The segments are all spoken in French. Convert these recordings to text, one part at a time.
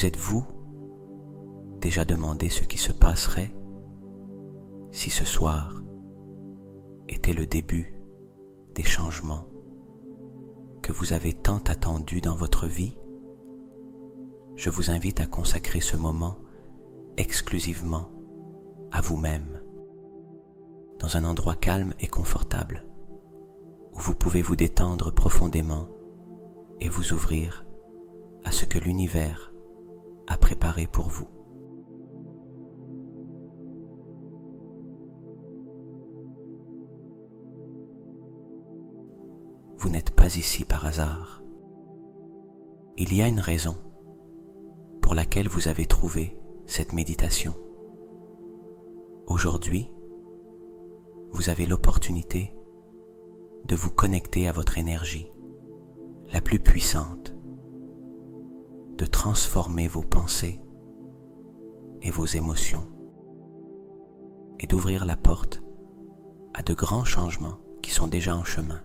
Vous êtes-vous déjà demandé ce qui se passerait si ce soir était le début des changements que vous avez tant attendus dans votre vie? Je vous invite à consacrer ce moment exclusivement à vous-même, dans un endroit calme et confortable, où vous pouvez vous détendre profondément et vous ouvrir à ce que l'univers a préparé pour vous. Vous n'êtes pas ici par hasard. Il y a une raison pour laquelle vous avez trouvé cette méditation. Aujourd'hui, vous avez l'opportunité de vous connecter à votre énergie la plus puissante, de transformer vos pensées et vos émotions et d'ouvrir la porte à de grands changements qui sont déjà en chemin.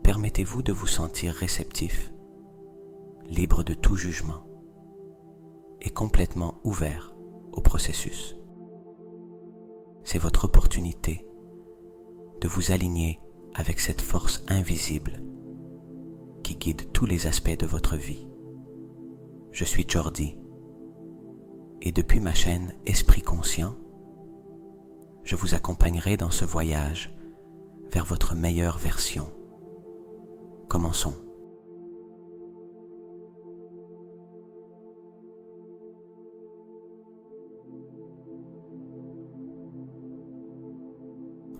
Permettez-vous de vous sentir réceptif, libre de tout jugement et complètement ouvert au processus. C'est votre opportunité de vous aligner avec cette force invisible qui guide tous les aspects de votre vie. Je suis Jordi et depuis ma chaîne Esprit Conscient, je vous accompagnerai dans ce voyage vers votre meilleure version. Commençons.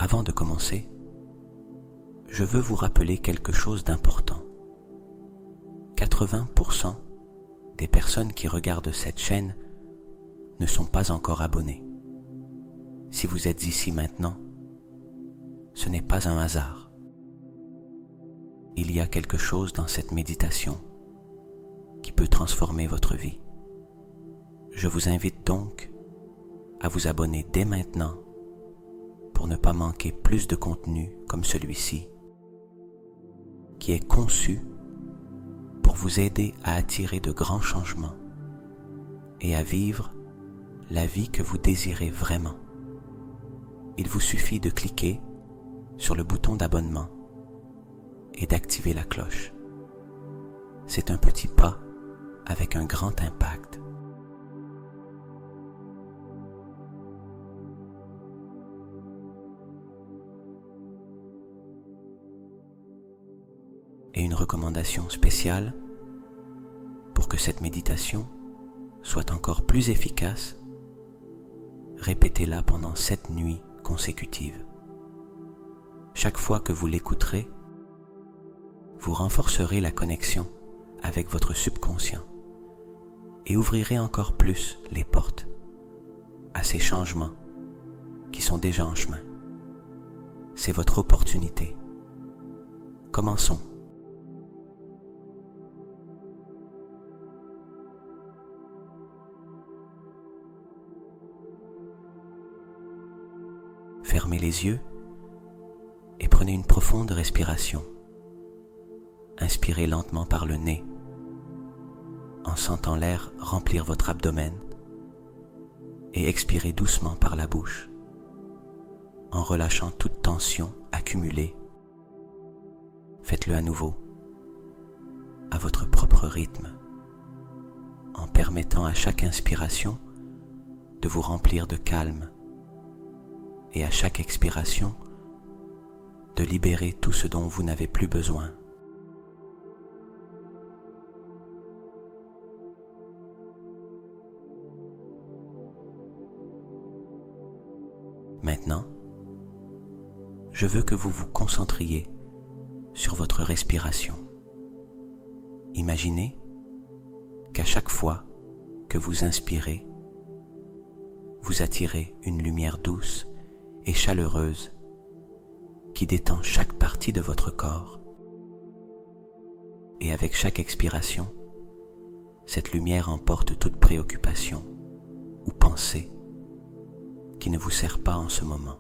Avant de commencer, je veux vous rappeler quelque chose d'important. 80% des personnes qui regardent cette chaîne ne sont pas encore abonnées. Si vous êtes ici maintenant, ce n'est pas un hasard. Il y a quelque chose dans cette méditation qui peut transformer votre vie. Je vous invite donc à vous abonner dès maintenant pour ne pas manquer plus de contenu comme celui-ci, qui est conçu pour vous aider à attirer de grands changements et à vivre la vie que vous désirez vraiment. Il vous suffit de cliquer sur le bouton d'abonnement et d'activer la cloche. C'est un petit pas avec un grand impact. Et une recommandation spéciale pour que cette méditation soit encore plus efficace, répétez-la pendant 7 nuits consécutives. Chaque fois que vous l'écouterez, vous renforcerez la connexion avec votre subconscient et ouvrirez encore plus les portes à ces changements qui sont déjà en chemin. C'est votre opportunité. Commençons. Fermez les yeux et prenez une profonde respiration. Inspirez lentement par le nez, en sentant l'air remplir votre abdomen, et expirez doucement par la bouche, en relâchant toute tension accumulée. Faites-le à nouveau, à votre propre rythme, en permettant à chaque inspiration de vous remplir de calme, et à chaque expiration, de libérer tout ce dont vous n'avez plus besoin. Maintenant, je veux que vous vous concentriez sur votre respiration. Imaginez qu'à chaque fois que vous inspirez, vous attirez une lumière douce et chaleureuse qui détend chaque partie de votre corps. Et avec chaque expiration, cette lumière emporte toute préoccupation ou pensée qui ne vous sert pas en ce moment.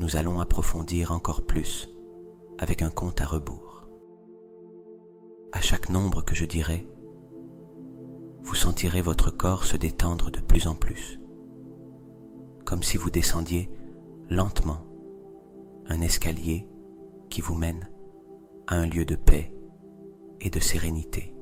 nous allons approfondir encore plus avec un compte à rebours. À chaque nombre que je dirai, vous sentirez votre corps se détendre de plus en plus, comme si vous descendiez lentement un escalier qui vous mène à un lieu de paix et de sérénité.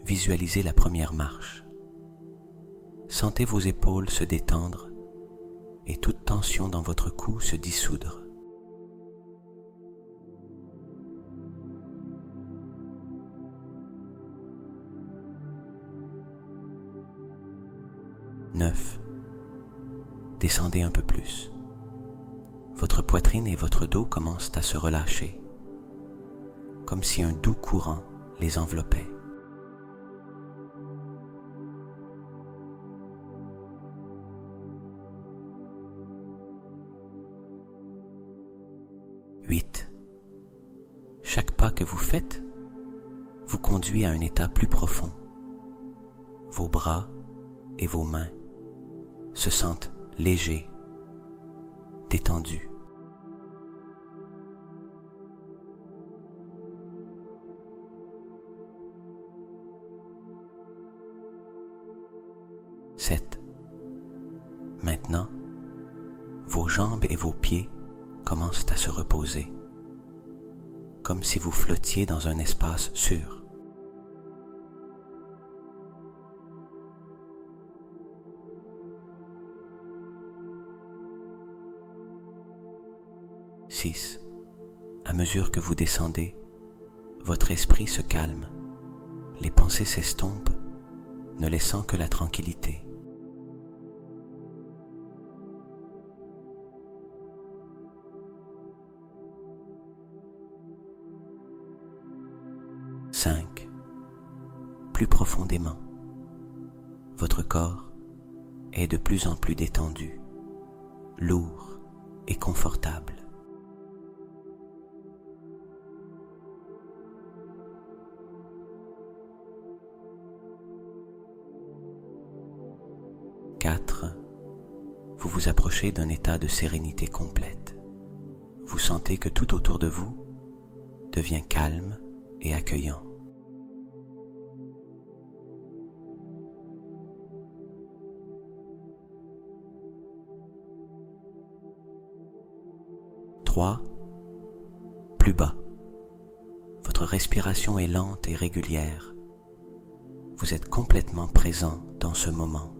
Visualisez la première marche. Sentez vos épaules se détendre et toute tension dans votre cou se dissoudre. 9. Descendez un peu plus. Votre poitrine et votre dos commencent à se relâcher, comme si un doux courant les enveloppait. 8. Chaque pas que vous faites vous conduit à un état plus profond. Vos bras et vos mains se sentent légers, détendus. 7. Maintenant, vos jambes et vos pieds commencent à se reposer, comme si vous flottiez dans un espace sûr. 6. À mesure que vous descendez, votre esprit se calme, les pensées s'estompent, ne laissant que la tranquillité. 5. Plus profondément, votre corps est de plus en plus détendu, lourd et confortable. 4. Vous vous approchez d'un état de sérénité complète. Vous sentez que tout autour de vous devient calme et accueillant. 3. Plus bas. Votre respiration est lente et régulière. Vous êtes complètement présent dans ce moment.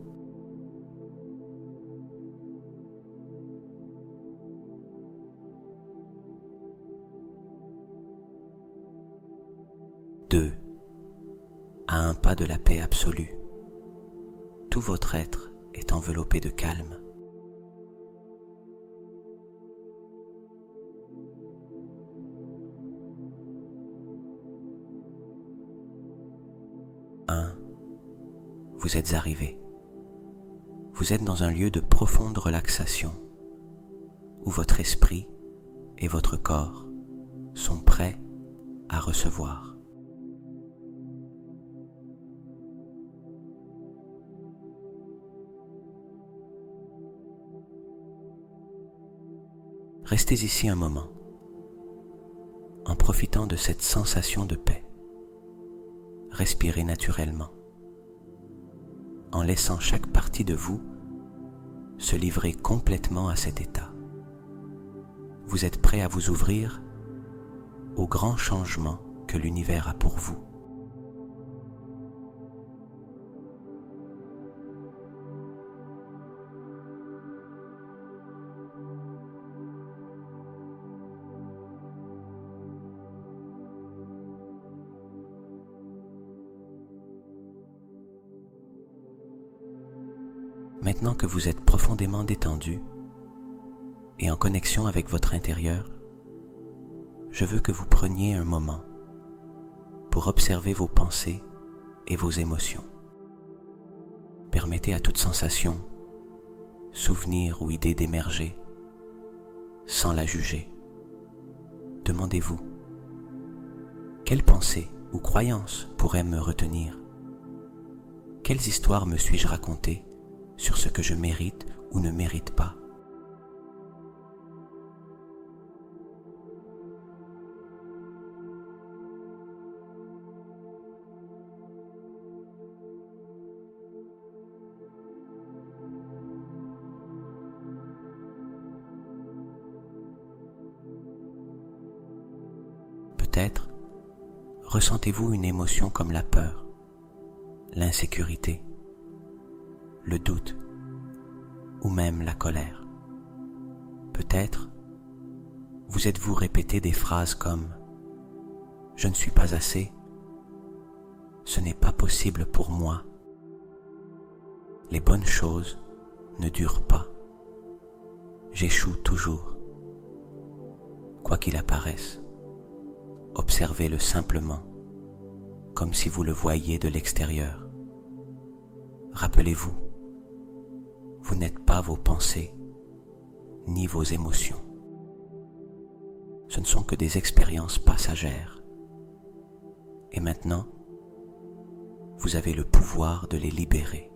2. À un pas de la paix absolue, tout votre être est enveloppé de calme. 1. Vous êtes arrivé. Vous êtes dans un lieu de profonde relaxation, où votre esprit et votre corps sont prêts à recevoir. Restez ici un moment, en profitant de cette sensation de paix. Respirez naturellement, en laissant chaque partie de vous se livrer complètement à cet état. Vous êtes prêt à vous ouvrir au grand changement que l'univers a pour vous. Maintenant que vous êtes profondément détendu et en connexion avec votre intérieur, je veux que vous preniez un moment pour observer vos pensées et vos émotions. Permettez à toute sensation, souvenir ou idée d'émerger sans la juger. Demandez-vous, Quelles pensées ou croyances pourraient me retenir? Quelles histoires me suis-je raconté sur ce que je mérite ou ne mérite pas? Peut-être ressentez-vous une émotion comme la peur, l'insécurité, le doute ou même la colère. Peut-être vous êtes-vous répété des phrases comme « Je ne suis pas assez »,« Ce n'est pas possible pour moi »,« Les bonnes choses ne durent pas »,« J'échoue toujours ». Quoi qu'il apparaisse, observez-le simplement, comme si vous le voyiez de l'extérieur. Rappelez-vous, vous n'êtes pas vos pensées, ni vos émotions. Ce ne sont que des expériences passagères. Et maintenant, vous avez le pouvoir de les libérer.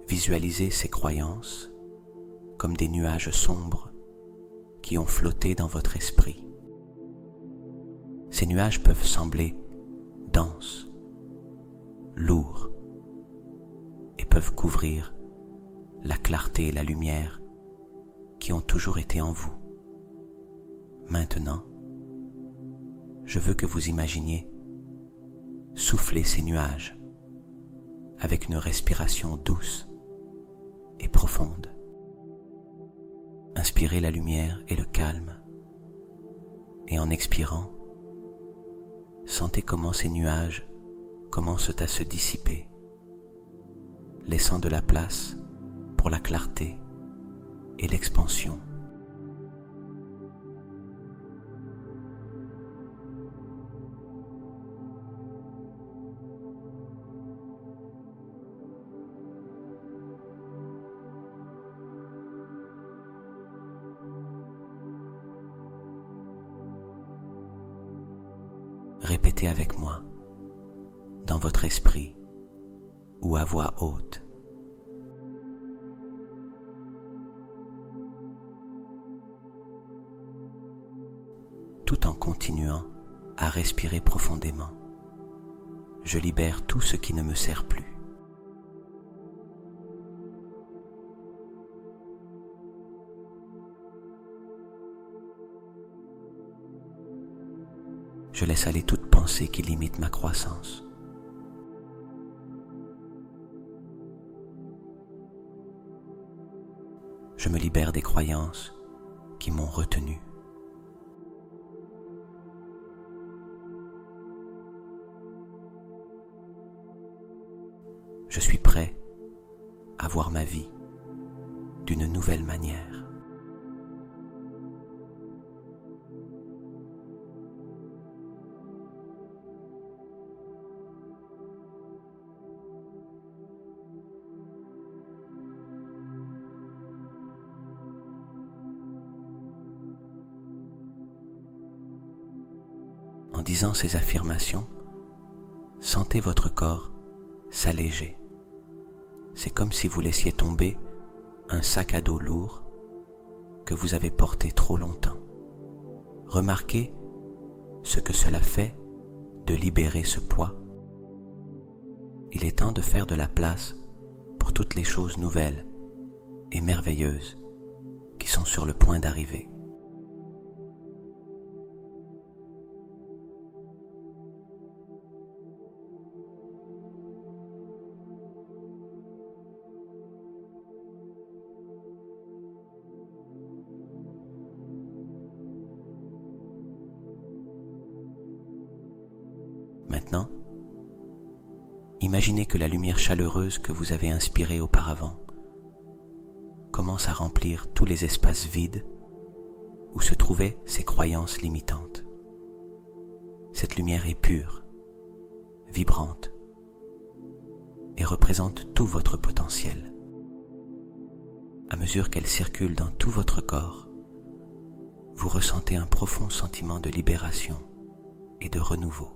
Visualisez ces croyances comme des nuages sombres qui ont flotté dans votre esprit. Ces nuages peuvent sembler denses, lourds, et peuvent couvrir la clarté et la lumière qui ont toujours été en vous. Maintenant, je veux que vous imaginiez souffler ces nuages avec une respiration douce et profonde. Inspirez la lumière et le calme, et en expirant, sentez comment ces nuages commencent à se dissiper, laissant de la place pour la clarté et l'expansion. Répétez avec moi, dans votre esprit ou à voix haute. Tout en continuant à respirer profondément, je libère tout ce qui ne me sert plus. Je laisse aller toute pensée qui limite ma croissance. Je me libère des croyances qui m'ont retenu. Je suis prêt à voir ma vie d'une nouvelle manière. En disant ces affirmations, sentez votre corps s'alléger. C'est comme si vous laissiez tomber un sac à dos lourd que vous avez porté trop longtemps. Remarquez ce que cela fait de libérer ce poids. Il est temps de faire de la place pour toutes les choses nouvelles et merveilleuses qui sont sur le point d'arriver. Maintenant, imaginez que la lumière chaleureuse que vous avez inspirée auparavant commence commence à remplir tous les espaces vides où se trouvaient ces croyances limitantes. Cette lumière est pure, vibrante et représente tout votre potentiel. À mesure qu'elle circule dans tout votre corps, vous ressentez un profond sentiment de libération et de renouveau.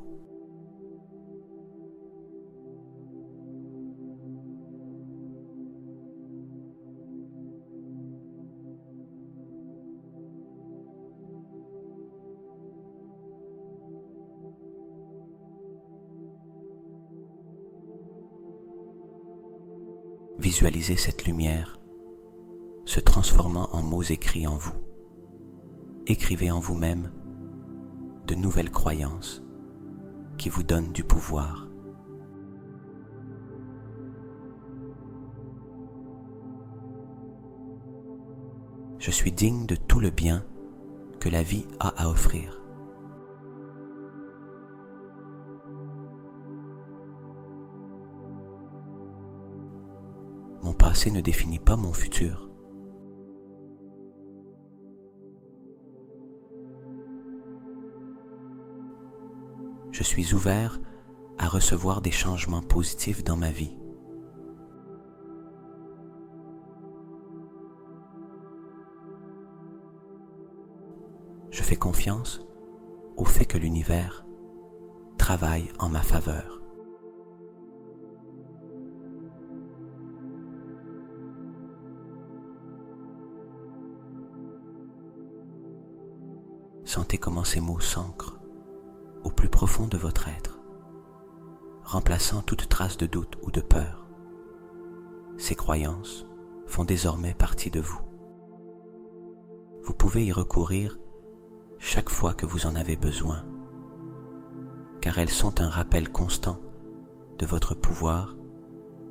Visualisez cette lumière se transformant en mots écrits en vous. Écrivez en vous-même de nouvelles croyances qui vous donnent du pouvoir. Je suis digne de tout le bien que la vie a à offrir. Mon passé ne définit pas mon futur. Je suis ouvert à recevoir des changements positifs dans ma vie. Je fais confiance au fait que l'univers travaille en ma faveur. Sentez comment ces mots s'ancrent au plus profond de votre être, remplaçant toute trace de doute ou de peur. Ces croyances font désormais partie de vous. Vous pouvez y recourir chaque fois que vous en avez besoin, car elles sont un rappel constant de votre pouvoir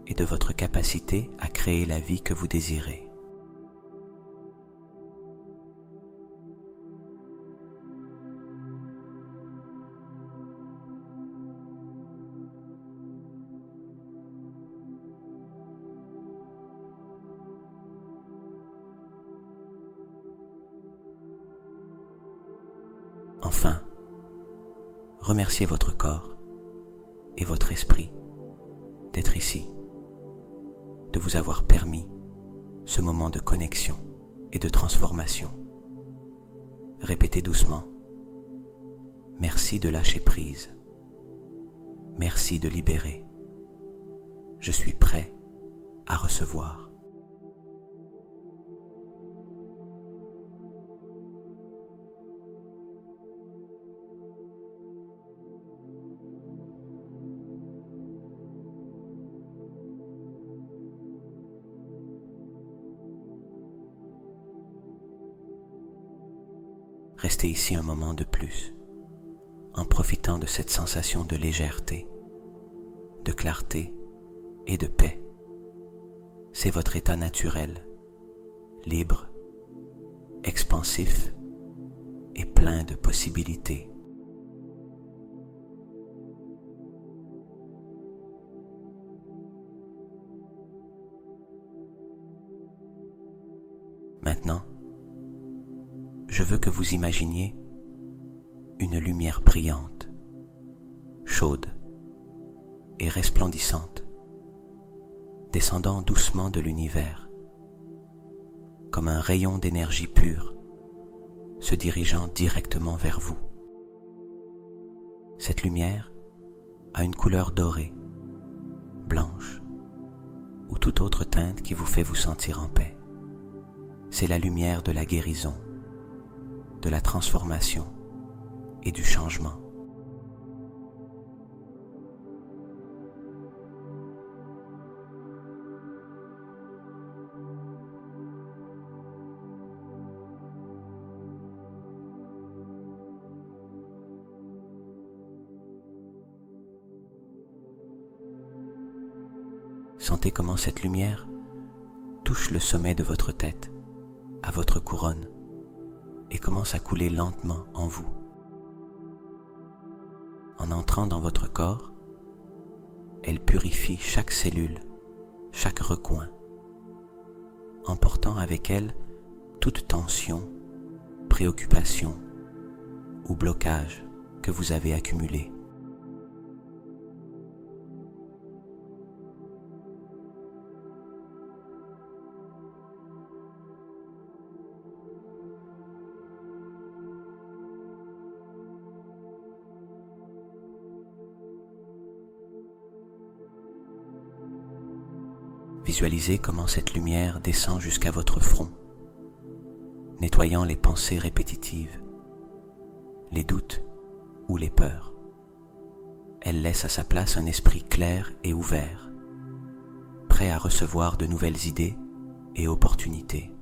et de votre capacité à créer la vie que vous désirez. Enfin, remerciez votre corps et votre esprit d'être ici, de vous avoir permis ce moment de connexion et de transformation. Répétez doucement: merci de lâcher prise, merci de libérer, je suis prêt à recevoir. Restez ici un moment de plus, en profitant de cette sensation de légèreté, de clarté et de paix. C'est votre état naturel, libre, expansif et plein de possibilités. Maintenant, je veux que vous imaginiez une lumière brillante, chaude et resplendissante, descendant doucement de l'univers, comme un rayon d'énergie pure, se dirigeant directement vers vous. Cette lumière a une couleur dorée, blanche, ou toute autre teinte qui vous fait vous sentir en paix. C'est la lumière de la guérison, de la transformation et du changement. Sentez comment cette lumière touche le sommet de votre tête, à votre couronne, et commence à couler lentement en vous. En entrant dans votre corps, elle purifie chaque cellule, chaque recoin, emportant avec elle toute tension, préoccupation ou blocage que vous avez accumulé. Visualisez comment cette lumière descend jusqu'à votre front, nettoyant les pensées répétitives, les doutes ou les peurs. Elle laisse à sa place un esprit clair et ouvert, prêt à recevoir de nouvelles idées et opportunités.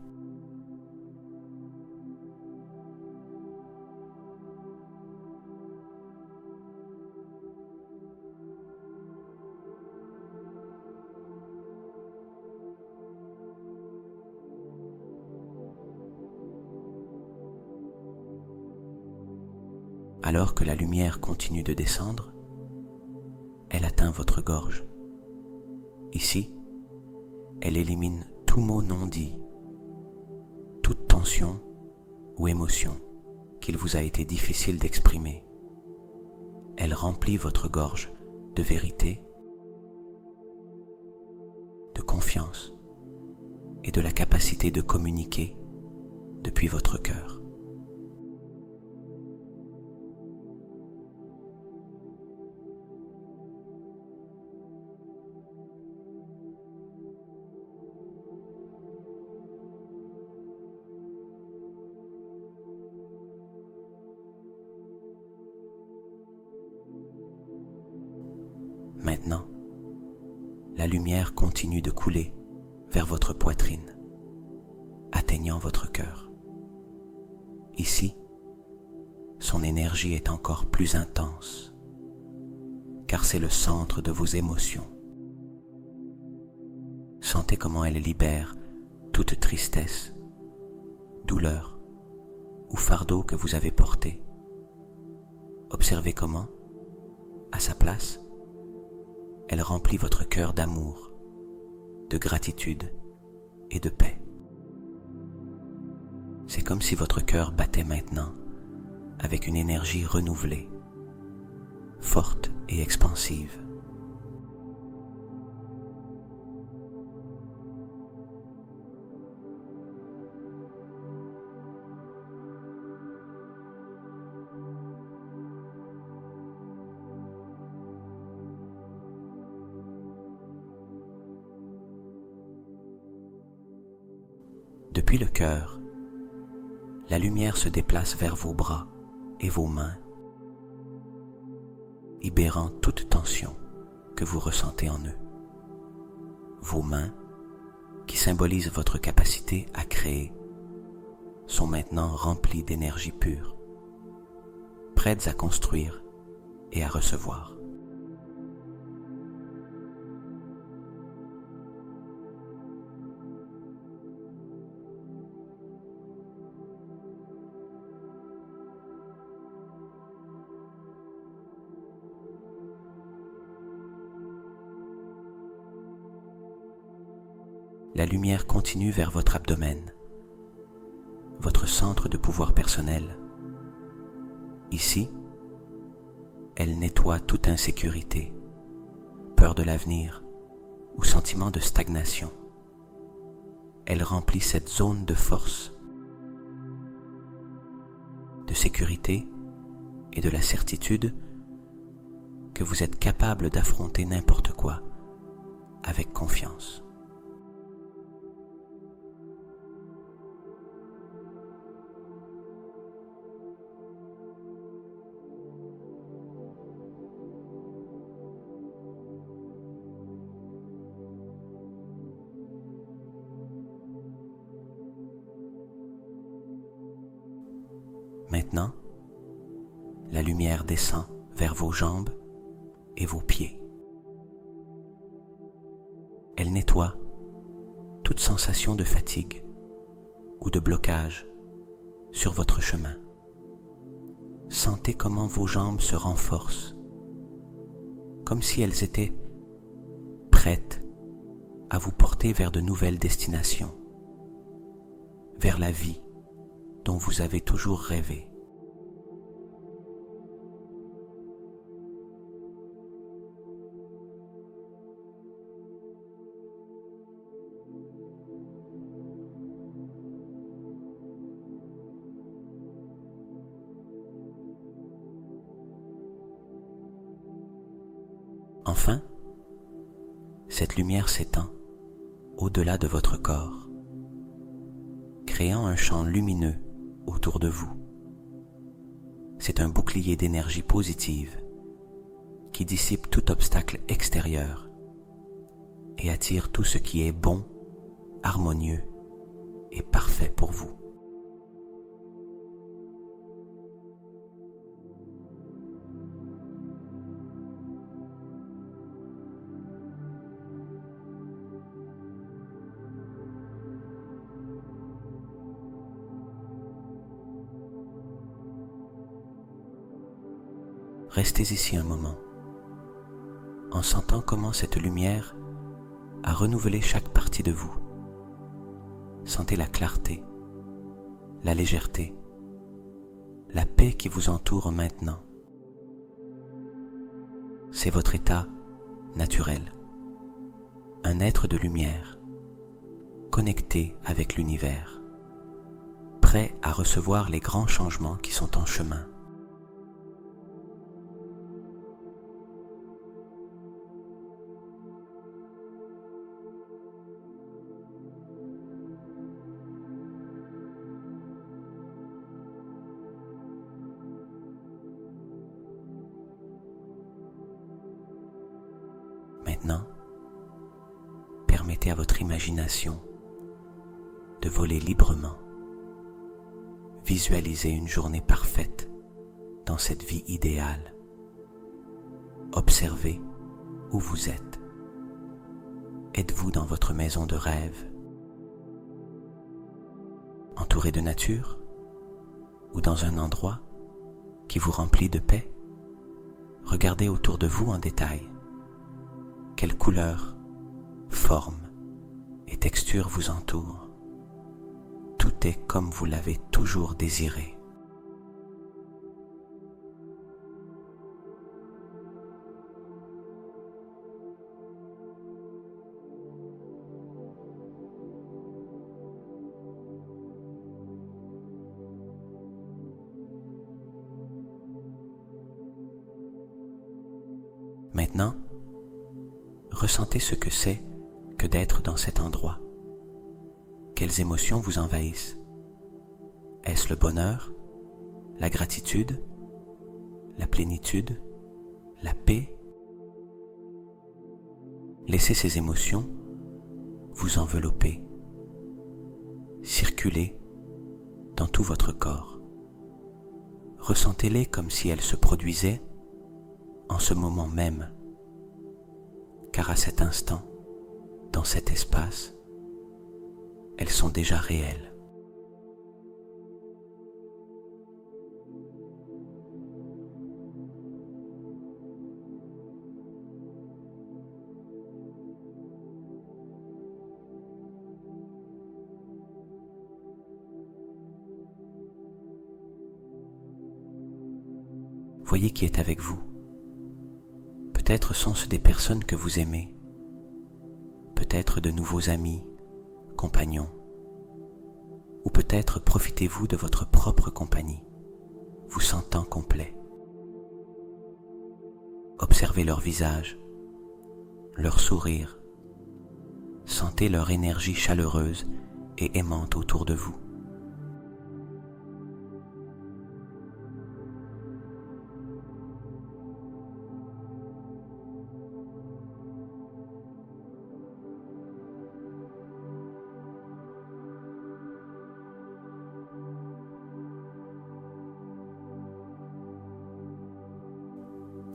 Alors que la lumière continue de descendre, elle atteint votre gorge. Ici, elle élimine tout mot non dit, toute tension ou émotion qu'il vous a été difficile d'exprimer. Elle remplit votre gorge de vérité, de confiance et de la capacité de communiquer depuis votre cœur. Maintenant, la lumière continue de couler vers votre poitrine, atteignant votre cœur. Ici, son énergie est encore plus intense, car c'est le centre de vos émotions. Sentez comment elle libère toute tristesse, douleur ou fardeau que vous avez porté. Observez comment, à sa place, elle remplit votre cœur d'amour, de gratitude et de paix. C'est comme si votre cœur battait maintenant avec une énergie renouvelée, forte et expansive. Depuis le cœur, la lumière se déplace vers vos bras et vos mains, libérant toute tension que vous ressentez en eux. Vos mains, qui symbolisent votre capacité à créer, sont maintenant remplies d'énergie pure, prêtes à construire et à recevoir. La lumière continue vers votre abdomen, votre centre de pouvoir personnel. Ici, elle nettoie toute insécurité, peur de l'avenir ou sentiment de stagnation. Elle remplit cette zone de force, de sécurité et de la certitude que vous êtes capable d'affronter n'importe quoi avec confiance. Maintenant, la lumière descend vers vos jambes et vos pieds. Elle nettoie toute sensation de fatigue ou de blocage sur votre chemin. Sentez comment vos jambes se renforcent, comme si elles étaient prêtes à vous porter vers de nouvelles destinations vers la vie dont vous avez toujours rêvé. Enfin, cette lumière s'étend au-delà de votre corps, créant un champ lumineux autour de vous. C'est un bouclier d'énergie positive qui dissipe tout obstacle extérieur et attire tout ce qui est bon, harmonieux et parfait pour vous. Restez ici un moment, en sentant comment cette lumière a renouvelé chaque partie de vous. Sentez la clarté, la légèreté, la paix qui vous entoure maintenant. C'est votre état naturel, un être de lumière, connecté avec l'univers, prêt à recevoir les grands changements qui sont en chemin. Maintenant, permettez à votre imagination de voler librement. Visualisez une journée parfaite dans cette vie idéale. Observez où vous êtes. Êtes-vous dans votre maison de rêve, entouré de nature, ou dans un endroit qui vous remplit de paix? Regardez autour de vous en détail. Quelles couleurs, formes et textures vous entourent? Tout est comme vous l'avez toujours désiré. Maintenant, ressentez ce que c'est que d'être dans cet endroit. Quelles émotions vous envahissent? Est-ce le bonheur, la gratitude, la plénitude, la paix? Laissez ces émotions vous envelopper, circuler dans tout votre corps. Ressentez-les comme si elles se produisaient en ce moment même, car à cet instant, dans cet espace, elles sont déjà réelles. Voyez qui est avec vous. Peut-être sont-ce des personnes que vous aimez, peut-être de nouveaux amis, compagnons, ou peut-être profitez-vous de votre propre compagnie, vous sentant complet. Observez leur visage, leur sourire, sentez leur énergie chaleureuse et aimante autour de vous.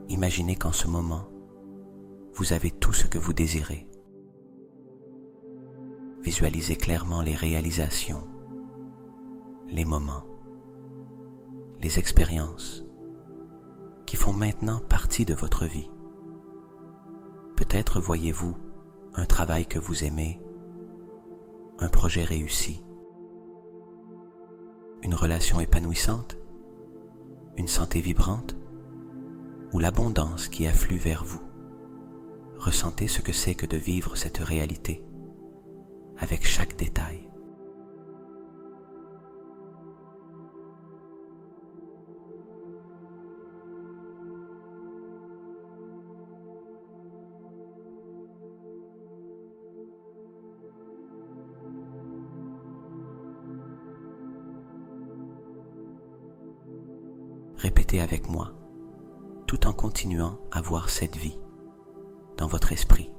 Imaginez qu'en ce moment, vous avez tout ce que vous désirez. Visualisez clairement les réalisations, les moments, les expériences qui font maintenant partie de votre vie. Peut-être voyez-vous un travail que vous aimez, un projet réussi, une relation épanouissante, une santé vibrante ou l'abondance qui afflue vers vous. Ressentez ce que c'est que de vivre cette réalité avec chaque détail. Répétez avec moi, tout en continuant à voir cette vie dans votre esprit.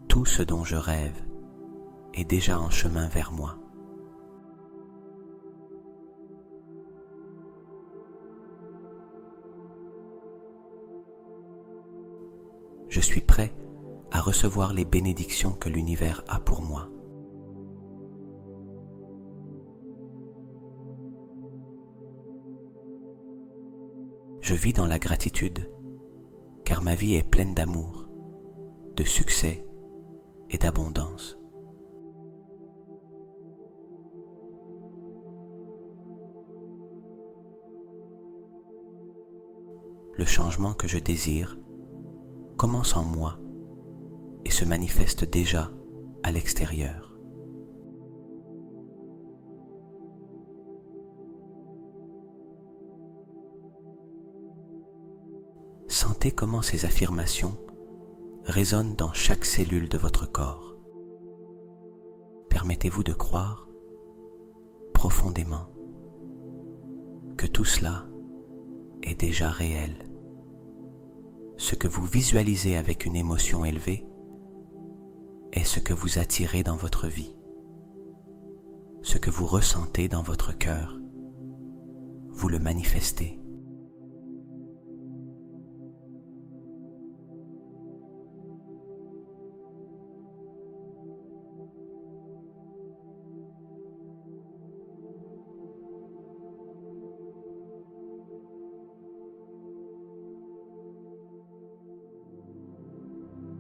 Tout ce dont je rêve est déjà en chemin vers moi. Je suis prêt à recevoir les bénédictions que l'univers a pour moi. Je vis dans la gratitude, car ma vie est pleine d'amour, de succès et d'abondance. Le changement que je désire commence en moi et se manifeste déjà à l'extérieur. Sentez comment ces affirmations résonnent dans chaque cellule de votre corps. Permettez-vous de croire profondément que tout cela est déjà réel. Ce que vous visualisez avec une émotion élevée est ce que vous attirez dans votre vie. Ce que vous ressentez dans votre cœur, vous le manifestez.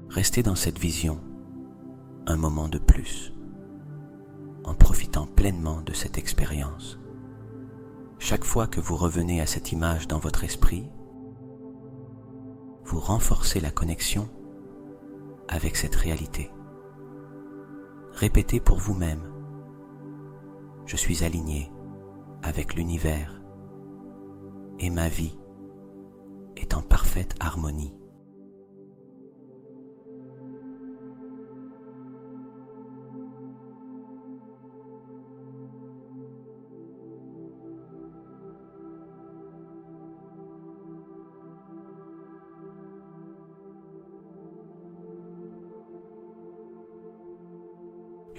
Restez dans cette vision un moment de plus, en profitant pleinement de cette expérience. Chaque fois que vous revenez à cette image dans votre esprit, vous renforcez la connexion avec cette réalité. Répétez pour vous-même, je suis aligné avec l'univers et ma vie est en parfaite harmonie.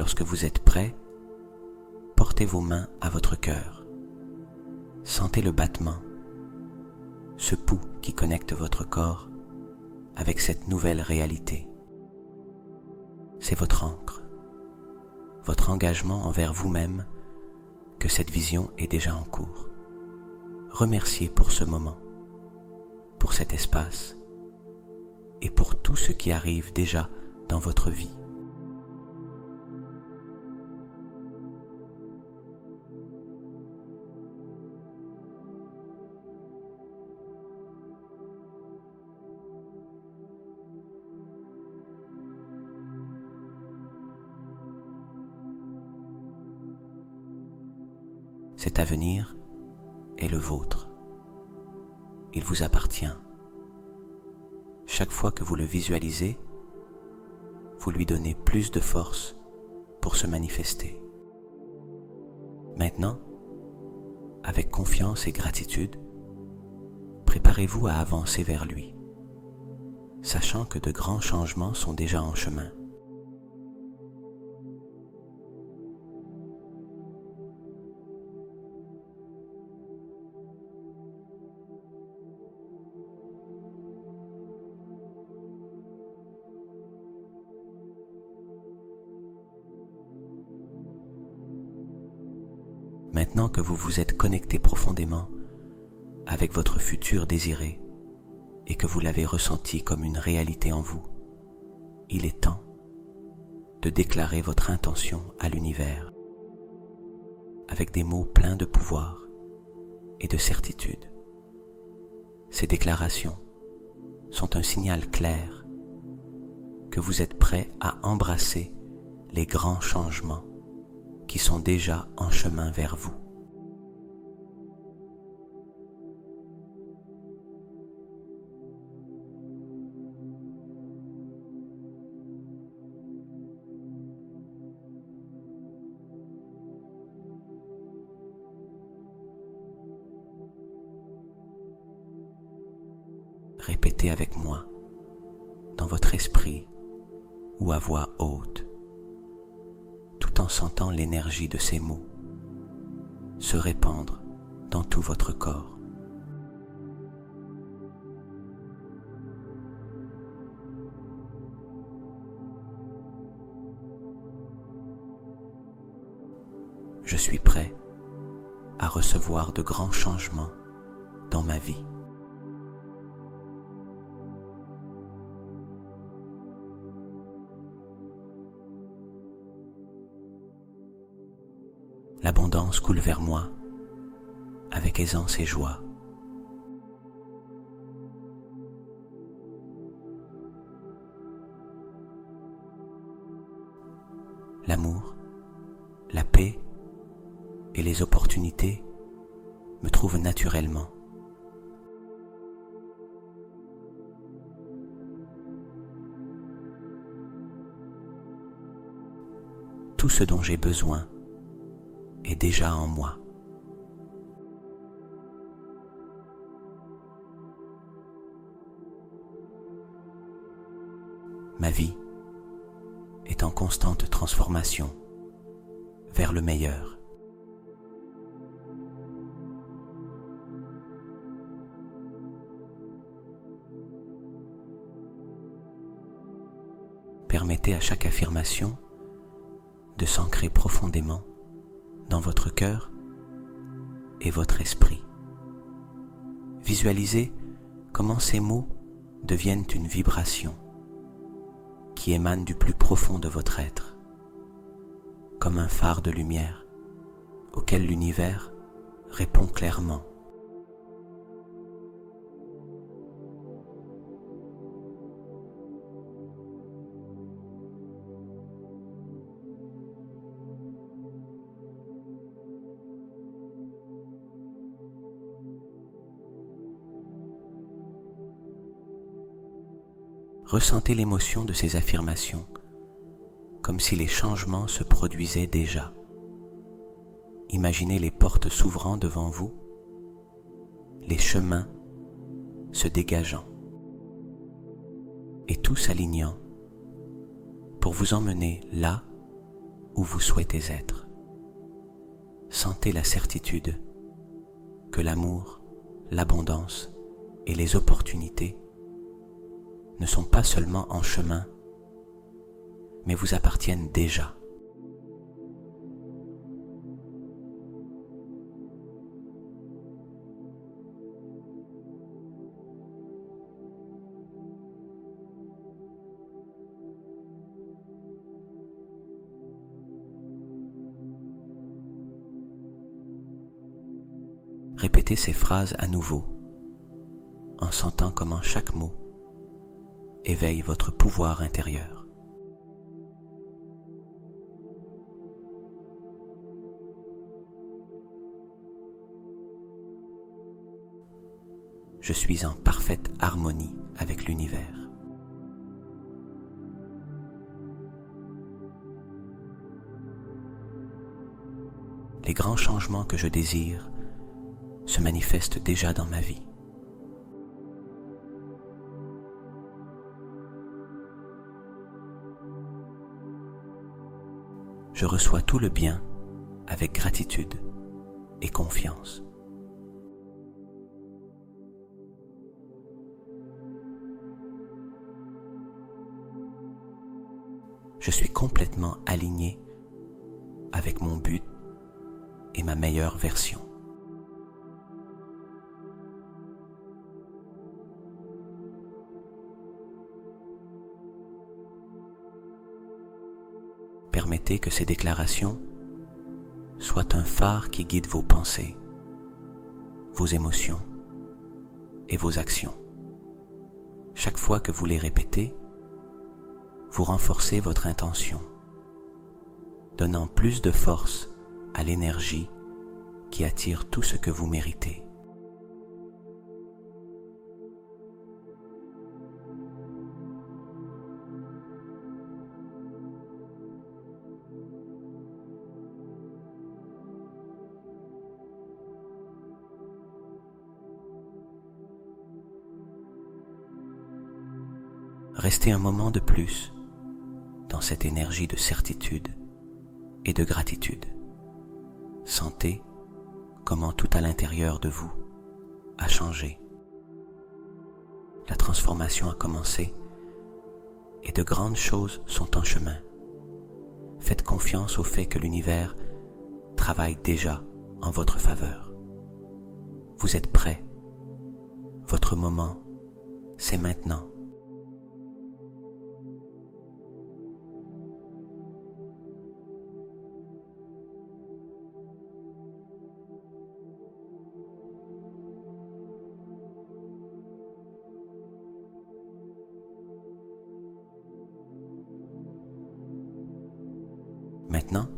Lorsque vous êtes prêt, portez vos mains à votre cœur. Sentez le battement, ce pouls qui connecte votre corps avec cette nouvelle réalité. C'est votre ancre, votre engagement envers vous-même que cette vision est déjà en cours. Remerciez pour ce moment, pour cet espace et pour tout ce qui arrive déjà dans votre vie. Cet avenir est le vôtre. Il vous appartient. Chaque fois que vous le visualisez, vous lui donnez plus de force pour se manifester. Maintenant, avec confiance et gratitude, préparez-vous à avancer vers lui, sachant que de grands changements sont déjà en chemin. Maintenant que vous vous êtes connecté profondément avec votre futur désiré, et que vous l'avez ressenti comme une réalité en vous, il est temps de déclarer votre intention à l'univers avec des mots pleins de pouvoir et de certitude. Ces déclarations sont un signal clair que vous êtes prêt à embrasser les grands changements qui sont déjà en chemin vers vous. Répétez avec moi, dans votre esprit ou à voix haute, tout en sentant l'énergie de ces mots se répandre dans tout votre corps. Je suis prêt à recevoir de grands changements dans ma vie. L'abondance coule vers moi avec aisance et joie. L'amour, la paix et les opportunités me trouvent naturellement. Tout ce dont j'ai besoin est déjà en moi. Ma vie est en constante transformation vers le meilleur. Permettez à chaque affirmation de s'ancrer profondément dans votre cœur et votre esprit. Visualisez comment ces mots deviennent une vibration qui émane du plus profond de votre être, comme un phare de lumière auquel l'univers répond clairement. Ressentez l'émotion de ces affirmations, comme si les changements se produisaient déjà. Imaginez les portes s'ouvrant devant vous, les chemins se dégageant, et tout s'alignant pour vous emmener là où vous souhaitez être. Sentez la certitude que l'amour, l'abondance et les opportunités ne sont pas seulement en chemin, mais vous appartiennent déjà. Répétez ces phrases à nouveau, en sentant comment chaque mot éveille votre pouvoir intérieur. Je suis en parfaite harmonie avec l'univers. Les grands changements que je désire se manifestent déjà dans ma vie. Je reçois tout le bien avec gratitude et confiance. Je suis complètement aligné avec mon but et ma meilleure version. Permettez que ces déclarations soient un phare qui guide vos pensées, vos émotions et vos actions. Chaque fois que vous les répétez, vous renforcez votre intention, donnant plus de force à l'énergie qui attire tout ce que vous méritez. Restez un moment de plus dans cette énergie de certitude et de gratitude. Sentez comment tout à l'intérieur de vous a changé. La transformation a commencé et de grandes choses sont en chemin. Faites confiance au fait que l'univers travaille déjà en votre faveur. Vous êtes prêts. Votre moment, c'est maintenant. Maintenant,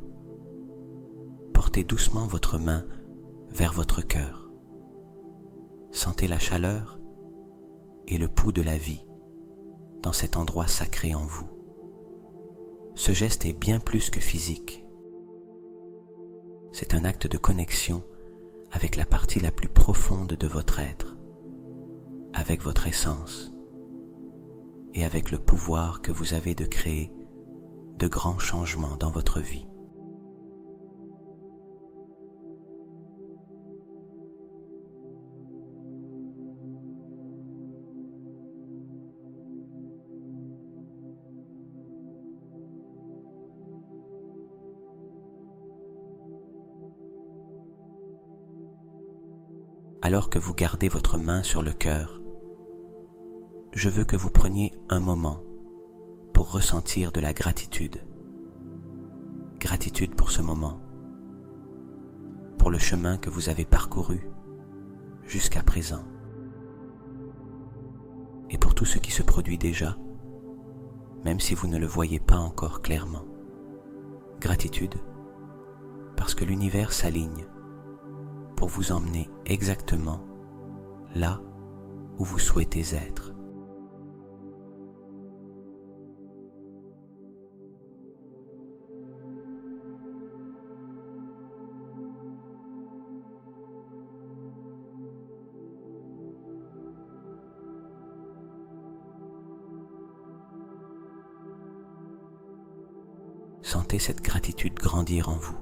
portez doucement votre main vers votre cœur. Sentez la chaleur et le pouls de la vie dans cet endroit sacré en vous. Ce geste est bien plus que physique. C'est un acte de connexion avec la partie la plus profonde de votre être, avec votre essence et avec le pouvoir que vous avez de créer de grands changements dans votre vie. Alors que vous gardez votre main sur le cœur, je veux que vous preniez un moment pour ressentir de la gratitude. Gratitude pour ce moment, pour le chemin que vous avez parcouru jusqu'à présent, et pour tout ce qui se produit déjà, même si vous ne le voyez pas encore clairement. Gratitude, parce que l'univers s'aligne pour vous emmener exactement là où vous souhaitez être. Sentez cette gratitude grandir en vous,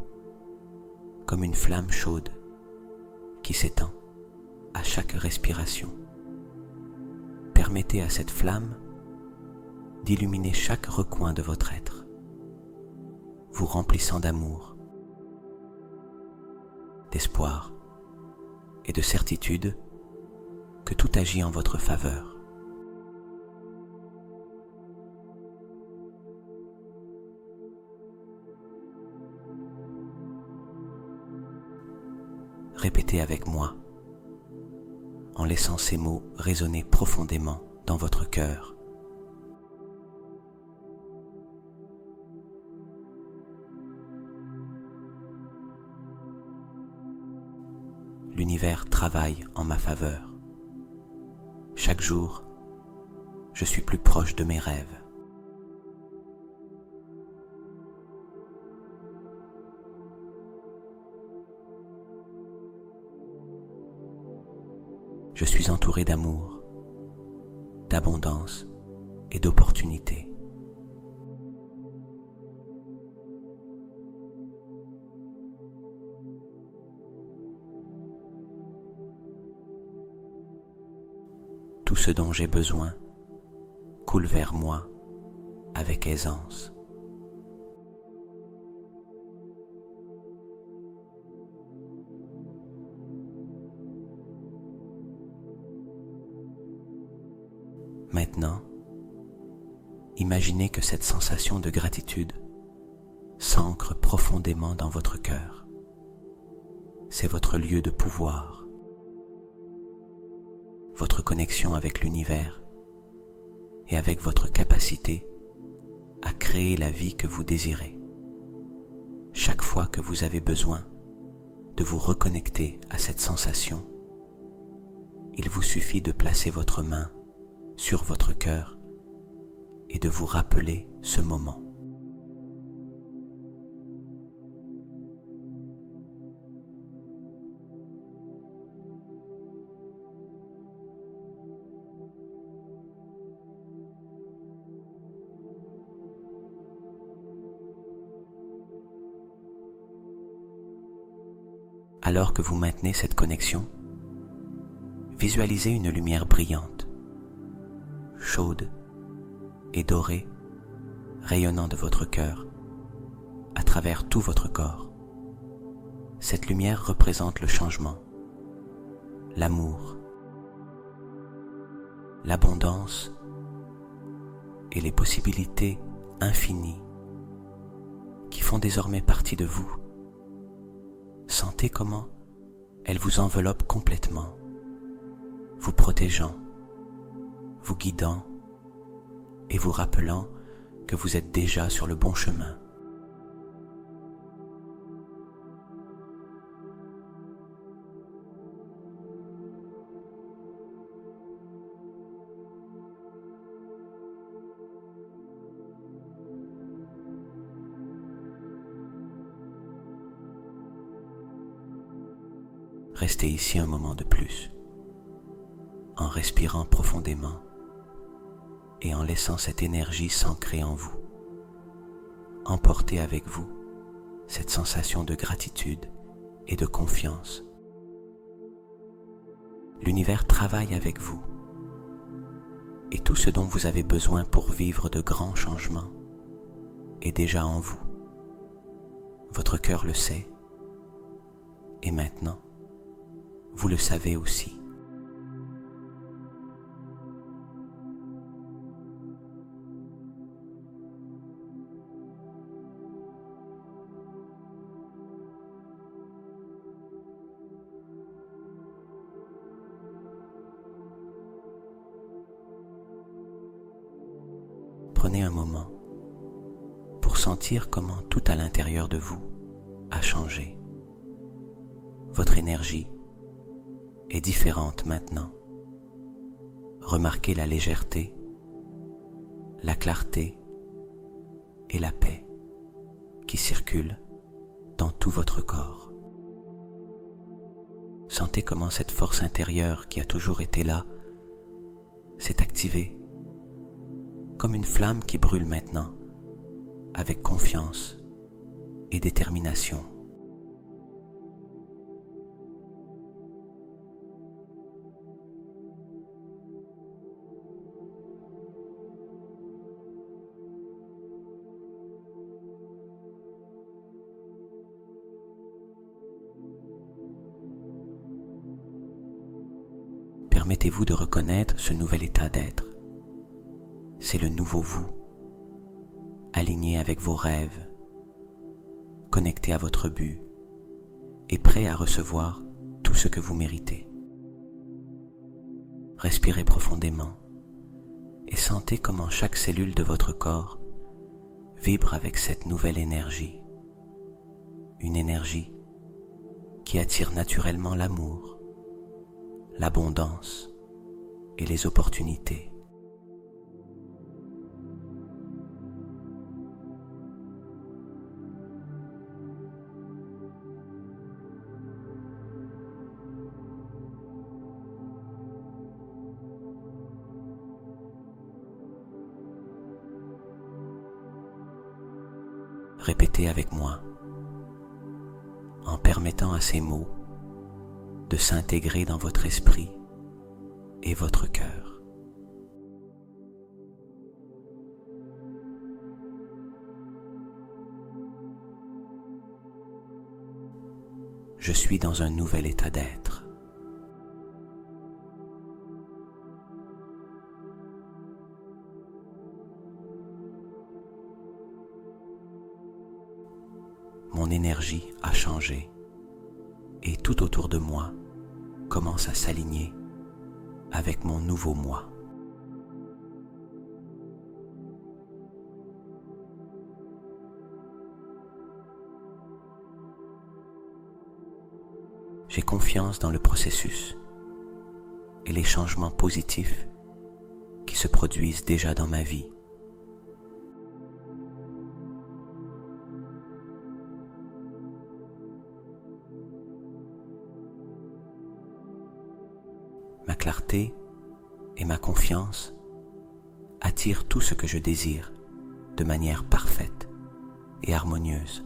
comme une flamme chaude qui s'étend à chaque respiration. Permettez à cette flamme d'illuminer chaque recoin de votre être, vous remplissant d'amour, d'espoir et de certitude que tout agit en votre faveur. Répétez avec moi, en laissant ces mots résonner profondément dans votre cœur. L'univers travaille en ma faveur. Chaque jour, je suis plus proche de mes rêves. Je suis entouré d'amour, d'abondance et d'opportunités. Tout ce dont j'ai besoin coule vers moi avec aisance. Maintenant, imaginez que cette sensation de gratitude s'ancre profondément dans votre cœur. C'est votre lieu de pouvoir, votre connexion avec l'univers et avec votre capacité à créer la vie que vous désirez. Chaque fois que vous avez besoin de vous reconnecter à cette sensation, il vous suffit de placer votre main sur votre cœur et de vous rappeler ce moment. Alors que vous maintenez cette connexion, visualisez une lumière brillante, chaude et dorée, rayonnant de votre cœur à travers tout votre corps. Cette lumière représente le changement, l'amour, l'abondance et les possibilités infinies qui font désormais partie de vous. Sentez comment elle vous enveloppe complètement, vous protégeant, vous guidant et vous rappelant que vous êtes déjà sur le bon chemin. Restez ici un moment de plus, en respirant profondément et en laissant cette énergie s'ancrer en vous. Emportez avec vous cette sensation de gratitude et de confiance. L'univers travaille avec vous et tout ce dont vous avez besoin pour vivre de grands changements est déjà en vous. Votre cœur le sait et maintenant, vous le savez aussi. Prenez un moment pour sentir comment tout à l'intérieur de vous a changé. Votre énergie est différente maintenant. Remarquez la légèreté, la clarté et la paix qui circulent dans tout votre corps. Sentez comment cette force intérieure qui a toujours été là s'est activée, comme une flamme qui brûle maintenant, avec confiance et détermination. Permettez-vous de reconnaître ce nouvel état d'être. C'est le nouveau vous, aligné avec vos rêves, connecté à votre but et prêt à recevoir tout ce que vous méritez. Respirez profondément et sentez comment chaque cellule de votre corps vibre avec cette nouvelle énergie. Une énergie qui attire naturellement l'amour, l'abondance et les opportunités. Répétez avec moi, en permettant à ces mots de s'intégrer dans votre esprit et votre cœur. Je suis dans un nouvel état d'être. mon énergie a changé et tout autour de moi commence à s'aligner avec mon nouveau moi. J'ai confiance dans le processus et les changements positifs qui se produisent déjà dans ma vie. Ma clarté et ma confiance attirent tout ce que je désire de manière parfaite et harmonieuse.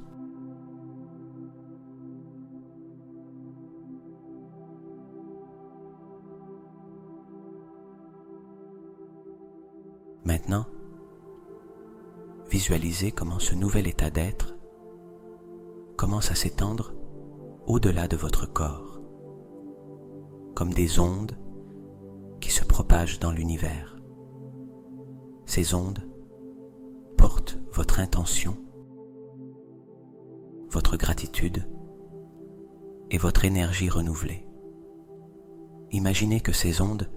Maintenant, visualisez comment ce nouvel état d'être commence à s'étendre au-delà de votre corps, comme des ondes qui se propagent dans l'univers. Ces ondes portent votre intention, votre gratitude et votre énergie renouvelée. Imaginez que ces ondes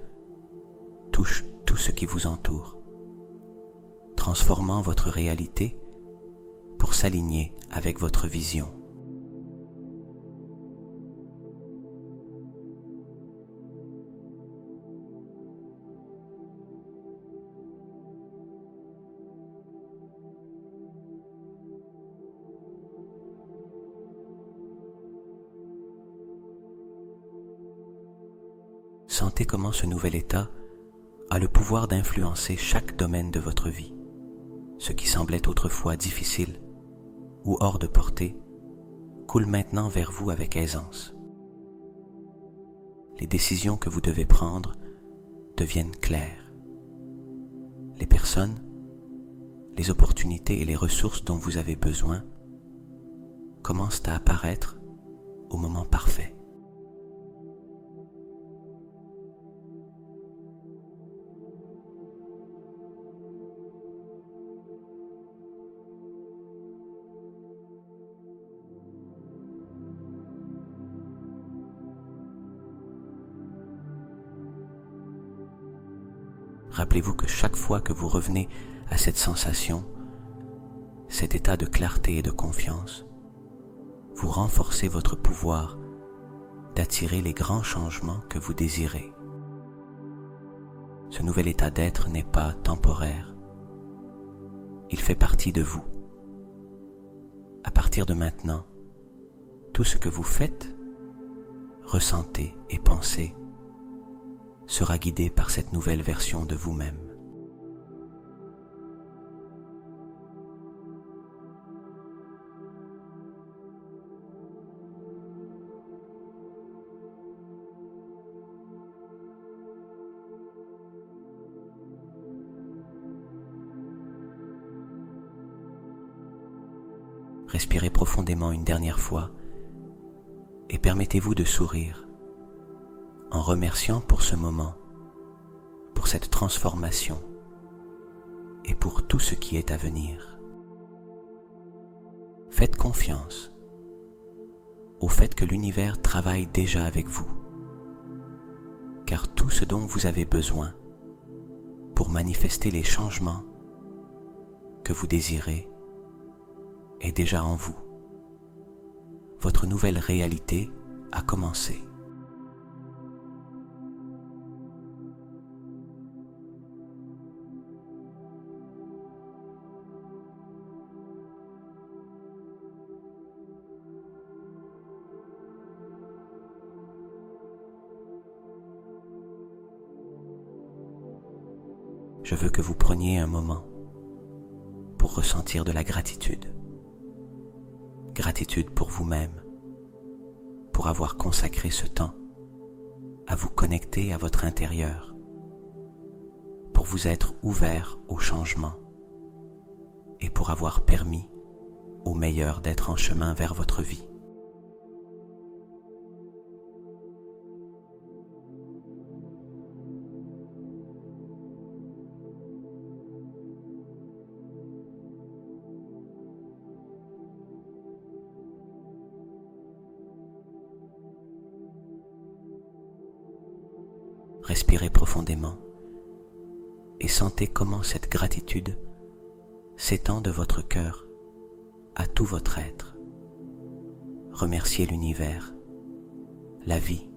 touchent tout ce qui vous entoure, transformant votre réalité pour s'aligner avec votre vision. Sentez comment ce nouvel état a le pouvoir d'influencer chaque domaine de votre vie. Ce qui semblait autrefois difficile ou hors de portée coule maintenant vers vous avec aisance. Les décisions que vous devez prendre deviennent claires. Les personnes, les opportunités et les ressources dont vous avez besoin commencent à apparaître au moment parfait. Rappelez-vous que chaque fois que vous revenez à cette sensation, cet état de clarté et de confiance, vous renforcez votre pouvoir d'attirer les grands changements que vous désirez. Ce nouvel état d'être n'est pas temporaire. Il fait partie de vous. À partir de maintenant, tout ce que vous faites, ressentez et pensez sera guidé par cette nouvelle version de vous-même. Respirez profondément une dernière fois et permettez-vous de sourire en remerciant pour ce moment, pour cette transformation et pour tout ce qui est à venir. Faites confiance au fait que l'univers travaille déjà avec vous, car tout ce dont vous avez besoin pour manifester les changements que vous désirez est déjà en vous. Votre nouvelle réalité a commencé. Je veux que vous preniez un moment pour ressentir de la gratitude. Gratitude pour vous-même, pour avoir consacré ce temps à vous connecter à votre intérieur, pour vous être ouvert au changement et pour avoir permis au meilleur d'être en chemin vers votre vie. respirez profondément et sentez comment cette gratitude s'étend de votre cœur à tout votre être. Remerciez l'univers, la vie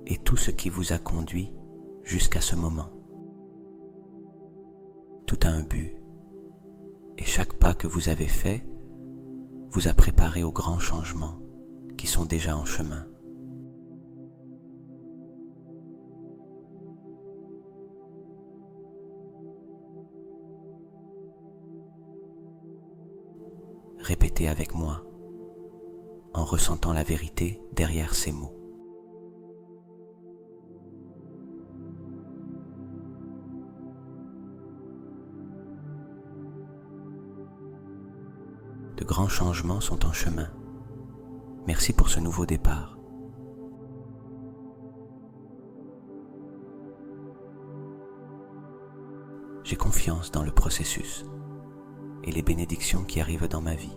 et tout ce qui vous a conduit jusqu'à ce moment. Tout a un but et chaque pas que vous avez fait vous a préparé aux grands changements qui sont déjà en chemin. Répétez avec moi, en ressentant la vérité derrière ces mots. De grands changements sont en chemin. Merci pour ce nouveau départ. J'ai confiance dans le processus et les bénédictions qui arrivent dans ma vie.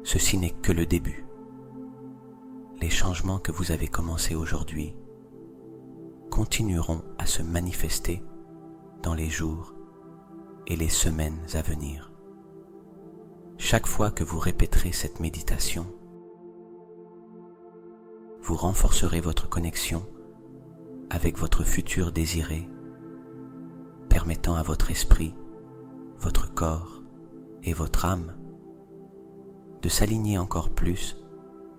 Ceci n'est que le début. Les changements que vous avez commencés aujourd'hui continueront à se manifester dans les jours et les semaines à venir. Chaque fois que vous répéterez cette méditation, vous renforcerez votre connexion avec votre futur désiré, permettant à votre esprit, votre corps et votre âme de s'aligner encore plus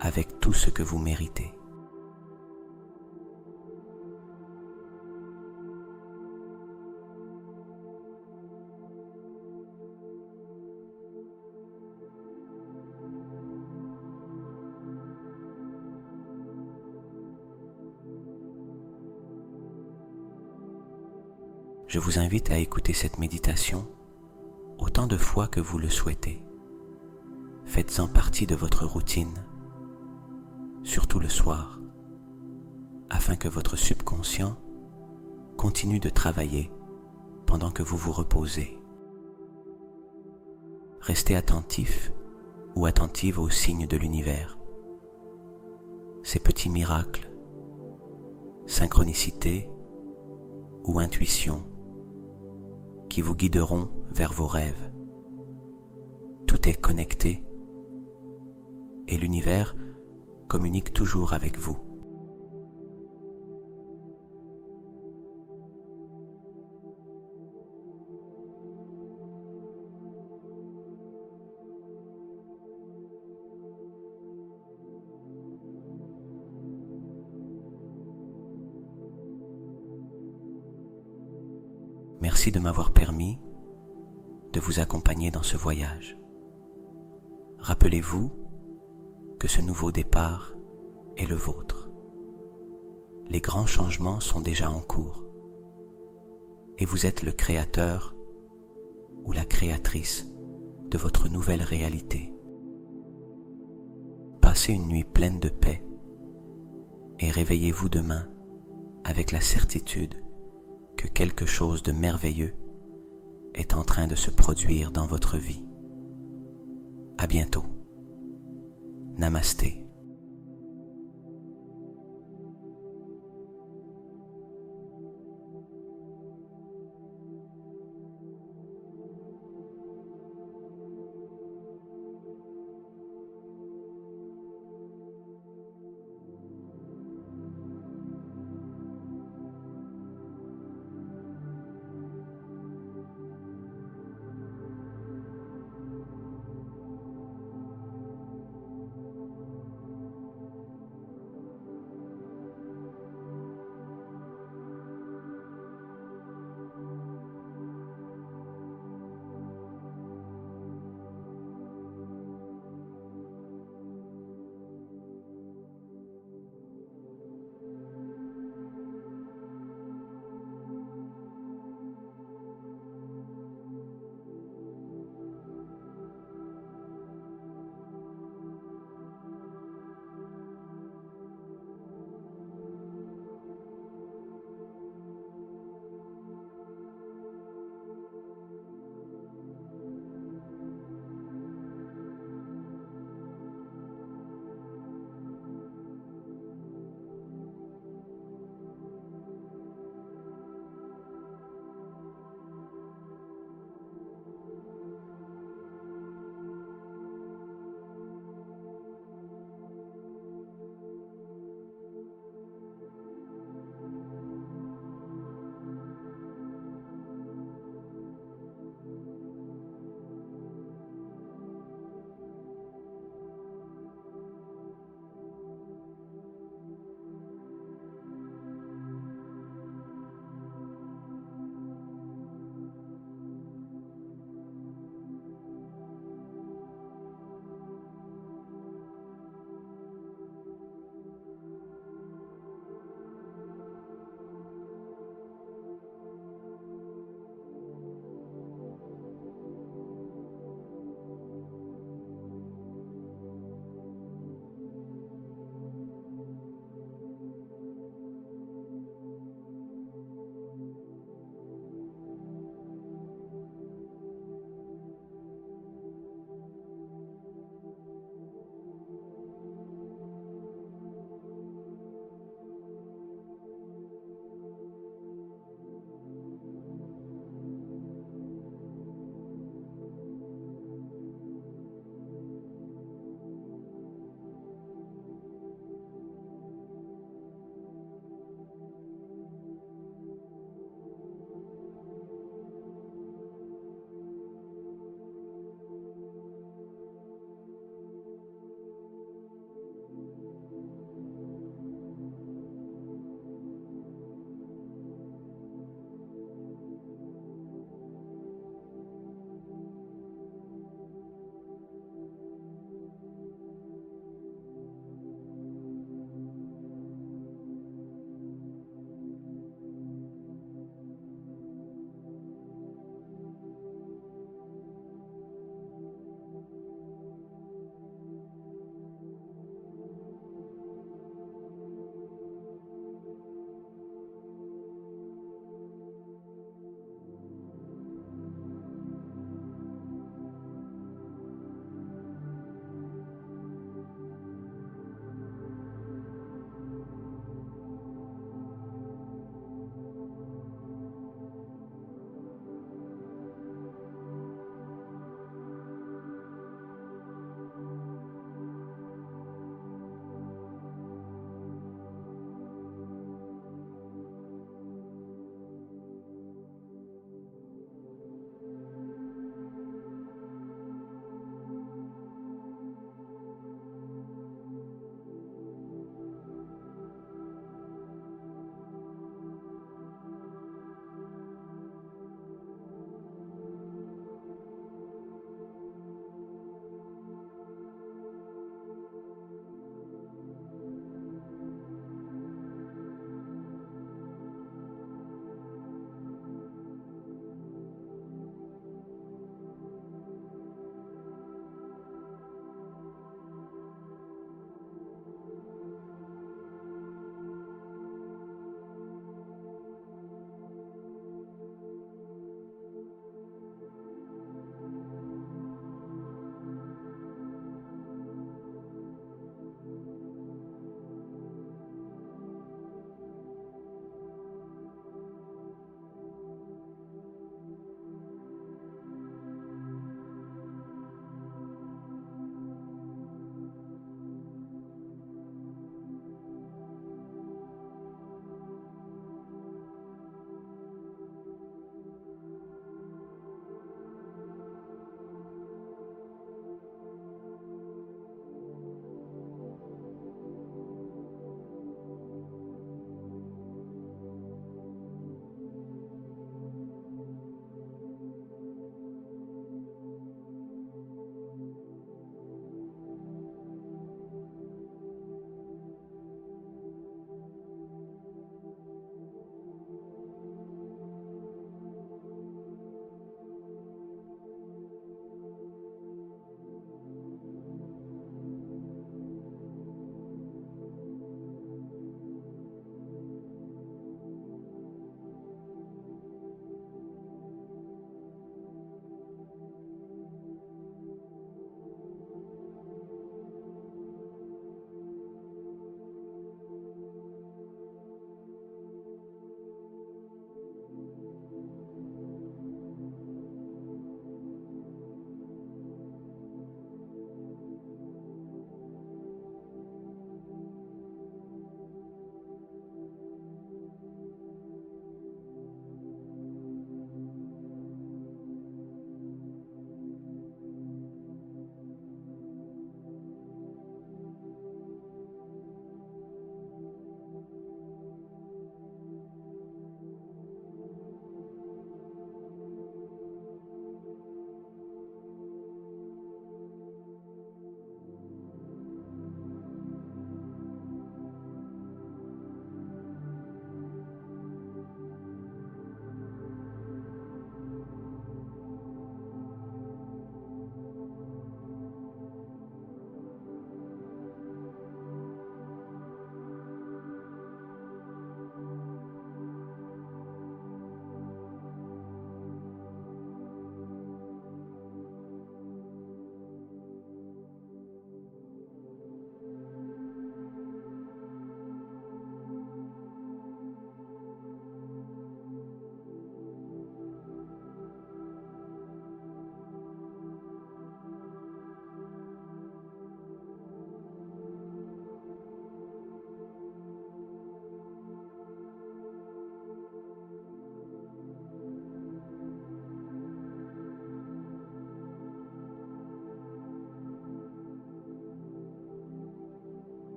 avec tout ce que vous méritez. Je vous invite à écouter cette méditation autant de fois que vous le souhaitez. Faites-en partie de votre routine, surtout le soir, afin que votre subconscient continue de travailler pendant que vous vous reposez. Restez attentif ou attentive aux signes de l'univers, ces petits miracles, synchronicités ou intuitions qui vous guideront vers vos rêves. Tout est connecté et l'univers communique toujours avec vous. Merci de m'avoir permis de vous accompagner dans ce voyage. Rappelez-vous que ce nouveau départ est le vôtre. Les grands changements sont déjà en cours et vous êtes le créateur ou la créatrice de votre nouvelle réalité. Passez une nuit pleine de paix et réveillez-vous demain avec la certitude que quelque chose de merveilleux est en train de se produire dans votre vie. À bientôt. Namasté.